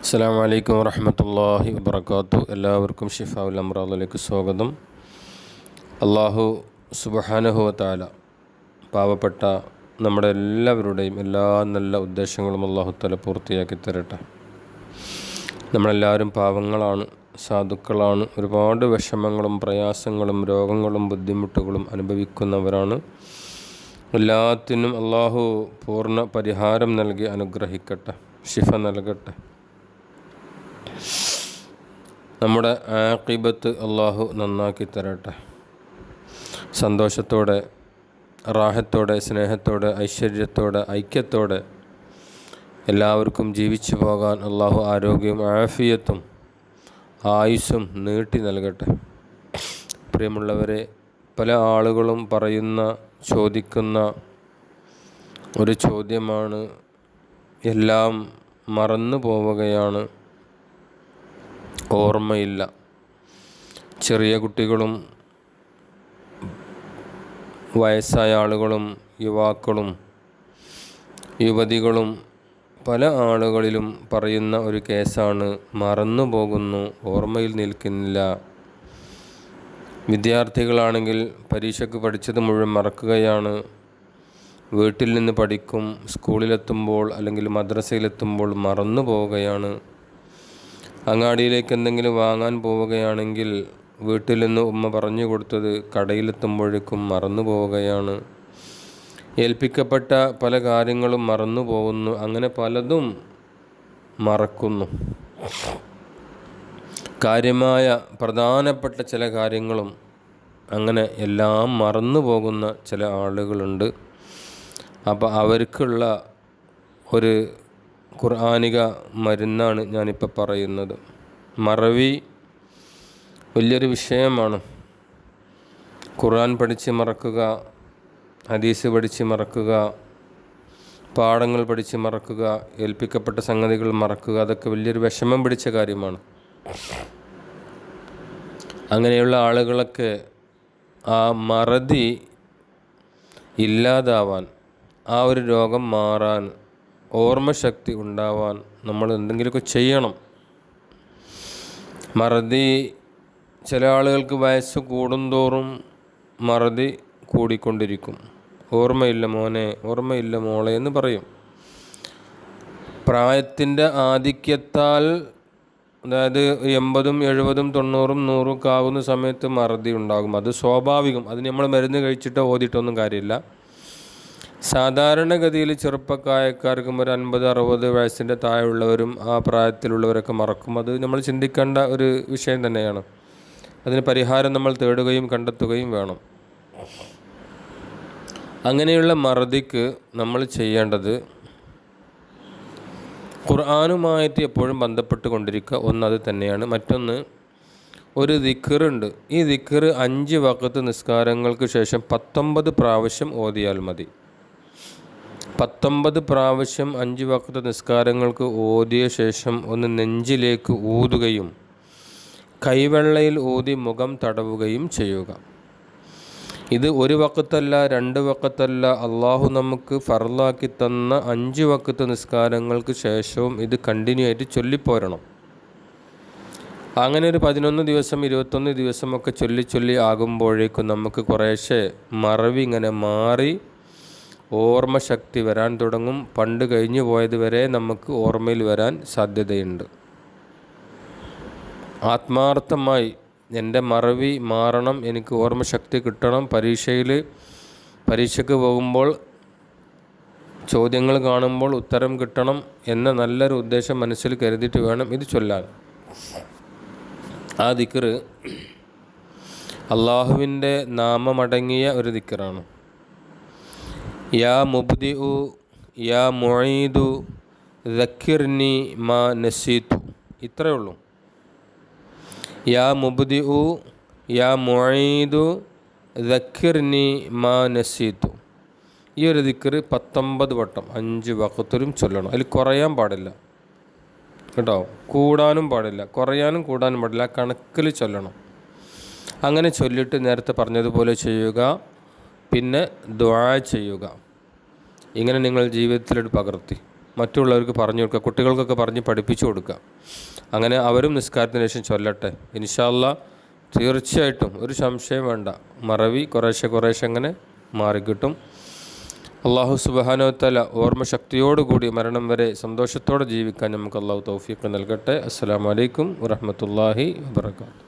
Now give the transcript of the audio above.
അസ്സലാമു അലൈക്കും വറഹ്മത്തുള്ളാഹി വബറകാതുഹു. എല്ലാവർക്കും ഷിഫാഉൽ അംറാദിലേക്ക് സ്വാഗതം. അല്ലാഹു സുബ്ഹാനഹു വ തആല പാവപ്പെട്ട നമ്മുടെ എല്ലാവരുടെയും എല്ലാ നല്ല ഉദ്ദേശങ്ങളും അല്ലാഹു തആല പൂർത്തിയാക്കി തരട്ടെ. നമ്മളെല്ലാവരും പാവങ്ങളാണ്, സാധുക്കളാണ്, ഒരുപാട് വിഷമങ്ങളും പ്രയാസങ്ങളും രോഗങ്ങളും ബുദ്ധിമുട്ടുകളും അനുഭവിക്കുന്നവരാണ്. എല്ലാത്തിനും അല്ലാഹു പൂർണ്ണ പരിഹാരം നൽകി അനുഗ്രഹിക്കട്ടെ, ഷിഫ നൽകട്ടെ. നമ്മുടെ ആഖിബത്ത് അല്ലാഹു നന്നാക്കി തരട്ടെ. സന്തോഷത്തോടെ, റാഹത്തോടെ, സ്നേഹത്തോടെ, ഐശ്വര്യത്തോടെ, ഐക്യത്തോടെ എല്ലാവർക്കും ജീവിച്ചു പോകാൻ അല്ലാഹു ആരോഗ്യവും ആഫിയത്തും ആയുസ്സും നീട്ടി നൽകട്ടെ. പ്രിയമുള്ളവരെ, പല ആളുകളും ചോദിക്കുന്ന ഒരു ചോദ്യമാണ്, എല്ലാം മറന്നു പോവുകയാണ്, ഓർമ്മയില്ല. ചെറിയ കുട്ടികളും വയസ്സായ ആളുകളും യുവാക്കളും യുവതികളും പല ആളുകളിലും പറയുന്ന ഒരു കേസാണ്, മറന്നു പോകുന്നു, ഓർമ്മയിൽ നിൽക്കുന്നില്ല. വിദ്യാർത്ഥികളാണെങ്കിൽ പരീക്ഷയ്ക്ക് പഠിച്ചത് മുഴുവൻ മറക്കുകയാണ്. വീട്ടിൽ നിന്ന് പഠിക്കും, സ്കൂളിലെത്തുമ്പോൾ അല്ലെങ്കിൽ മദ്രസയിലെത്തുമ്പോൾ മറന്നു പോവുകയാണ്. അങ്ങാടിയിലേക്ക് എന്തെങ്കിലും വാങ്ങാൻ പോവുകയാണെങ്കിൽ വീട്ടിൽ നിന്ന് ഉമ്മ പറഞ്ഞു കൊടുത്തത് കടയിലെത്തുമ്പോഴേക്കും മറന്നു പോവുകയാണ്. ഏൽപ്പിക്കപ്പെട്ട പല കാര്യങ്ങളും മറന്നു പോകുന്നു. അങ്ങനെ പലതും മറക്കുന്നു. കാര്യമായ പ്രധാനപ്പെട്ട ചില കാര്യങ്ങളും അങ്ങനെ എല്ലാം മറന്നു പോകുന്ന ചില ആളുകളുണ്ട്. അപ്പോൾ അവർക്കുള്ള ഒരു ഖുർആനിക മരുന്നാണ് ഞാനിപ്പോൾ പറയുന്നത്. മറവി വലിയൊരു വിഷയമാണ്. ഖുർആൻ പഠിച്ച് മറക്കുക, ഹദീസ് പഠിച്ച് മറക്കുക, പാഠങ്ങൾ പഠിച്ച് മറക്കുക, ഏൽപ്പിക്കപ്പെട്ട സംഗതികൾ മറക്കുക, അതൊക്കെ വലിയൊരു വിഷമം പിടിച്ച കാര്യമാണ്. അങ്ങനെയുള്ള ആളുകളൊക്കെ ആ മറതി ഇല്ലാതാവാൻ, ആ ഒരു രോഗം മാറാൻ, ഓർമ്മശക്തി ഉണ്ടാവാൻ നമ്മൾ എന്തെങ്കിലുമൊക്കെ ചെയ്യണം. മറതി ചില ആളുകൾക്ക് വയസ്സ് കൂടുന്തോറും മറതി കൂടിക്കൊണ്ടിരിക്കും. ഓർമ്മയില്ല മോനെ, ഓർമ്മയില്ല മോളെ എന്ന് പറയും. പ്രായത്തിൻ്റെ ആധിക്യത്താൽ, അതായത് 80, 70, 90, 100 ആകുന്ന സമയത്ത് മറതി ഉണ്ടാകും. അത് സ്വാഭാവികം. അതിന് നമ്മൾ മരുന്ന് കഴിച്ചിട്ടോ ഓതിയിട്ടൊന്നും കാര്യമില്ല. സാധാരണഗതിയിൽ ചെറുപ്പക്കാർക്കും ഒരു 50, 60 വയസ്സിൻ്റെ താഴെയുള്ളവരും ആ പ്രായത്തിലുള്ളവരൊക്കെ മറക്കും. അത് നമ്മൾ ചിന്തിക്കേണ്ട ഒരു വിഷയം തന്നെയാണ്. അതിന് പരിഹാരം നമ്മൾ തേടുകയും കണ്ടെത്തുകയും വേണം. അങ്ങനെയുള്ള മറതിക്ക് നമ്മൾ ചെയ്യേണ്ടത് ഖുർആനുമായിട്ട് എപ്പോഴും ബന്ധപ്പെട്ട് കൊണ്ടിരിക്കുക. ഒന്നത് തന്നെയാണ്. മറ്റൊന്ന്, ഒരു ദിക്റുണ്ട്. ഈ ദിക്റ് 5 വഖത്ത് നിസ്കാരങ്ങൾക്ക് ശേഷം 19 പ്രാവശ്യം ഓതിയാൽ മതി. 19 പ്രാവശ്യം 5 വഖത്ത് നിസ്കാരങ്ങൾക്ക് ഓതിയ ശേഷം ഒന്ന് നെഞ്ചിലേക്ക് ഊതുകയും കൈവെള്ളയിൽ ഊതി മുഖം തടവുകയും ചെയ്യുക. ഇത് 1 വഖത്തല്ല, 2 വഖത്തല്ല, അള്ളാഹു നമുക്ക് ഫർളാക്കി തന്ന 5 വഖത്ത് നിസ്കാരങ്ങൾക്ക് ശേഷവും ഇത് കണ്ടിന്യൂ ആയിട്ട് ചൊല്ലിപ്പോരണം. അങ്ങനെ ഒരു 11 ദിവസം 21 ദിവസമൊക്കെ ചൊല്ലി ആകുമ്പോഴേക്കും നമുക്ക് കുറേശ്ശെ മറവി ഇങ്ങനെ മാറി ഓർമ്മശക്തി വരാൻ തുടങ്ങും. പണ്ട് കഴിഞ്ഞു പോയത് വരെ നമുക്ക് ഓർമ്മയിൽ വരാൻ സാധ്യതയുണ്ട്. ആത്മാർത്ഥമായി എൻ്റെ മറവി മാറണം, എനിക്ക് ഓർമ്മശക്തി കിട്ടണം, പരീക്ഷയ്ക്ക് പോകുമ്പോൾ ചോദ്യങ്ങൾ കാണുമ്പോൾ ഉത്തരം കിട്ടണം എന്ന നല്ലൊരു ഉദ്ദേശം മനസ്സിൽ കരുതിയിട്ട് വേണം ഇത് ചൊല്ലാൻ. ആ ദിക്റ് അള്ളാഹുവിൻ്റെ നാമമടങ്ങിയ ഒരു ദിക്റാണ്. യാ മുബ്ദിഉ യാ മുഈദു ദക്കിർനി മാ നസീതു. ഇത്രയേ ഉള്ളൂ. യാ മുബ്ദിഉ യാ മുഈദു ദക്കിർനി മാ നസീതു. ഈ ഒരു ദിക്റ് 19 വട്ടം 5 വഖത്തിലും ചൊല്ലണം. അതിൽ കുറയാൻ പാടില്ല കേട്ടോ. കൂടാനും പാടില്ല, കുറയാനും കൂടാനും പാടില്ല. കണക്കിൽ ചൊല്ലണം. അങ്ങനെ ചൊല്ലിയിട്ട് നേരത്തെ പറഞ്ഞതുപോലെ ചെയ്യുക. പിന്നെ ദുആ ചെയ്യുക. ഇങ്ങനെ നിങ്ങൾ ജീവിതത്തിലോട്ട് പകർത്തി മറ്റുള്ളവർക്ക് പറഞ്ഞു കൊടുക്കുക, കുട്ടികൾക്കൊക്കെ പറഞ്ഞ് പഠിപ്പിച്ചു കൊടുക്കുക. അങ്ങനെ അവരും നിസ്കാരത്തിന് ശേഷം ചൊല്ലട്ടെ. ഇൻഷാ അല്ലാഹ് തീർച്ചയായിട്ടും ഒരു സംശയം വേണ്ട, മറവി കുറേശ്ശെ അങ്ങനെ മാറിക്കിട്ടും. അള്ളാഹു സുബ്ഹാനഹു വ തആല ഓർമ്മശക്തിയോടുകൂടി മരണം വരെ സന്തോഷത്തോടെ ജീവിക്കാൻ നമുക്ക് അള്ളാഹു തൗഫീഖ് നൽകട്ടെ. അസ്സലാമു അലൈക്കും വറഹ്മത്തുള്ളാഹി വബറകാതുഹു.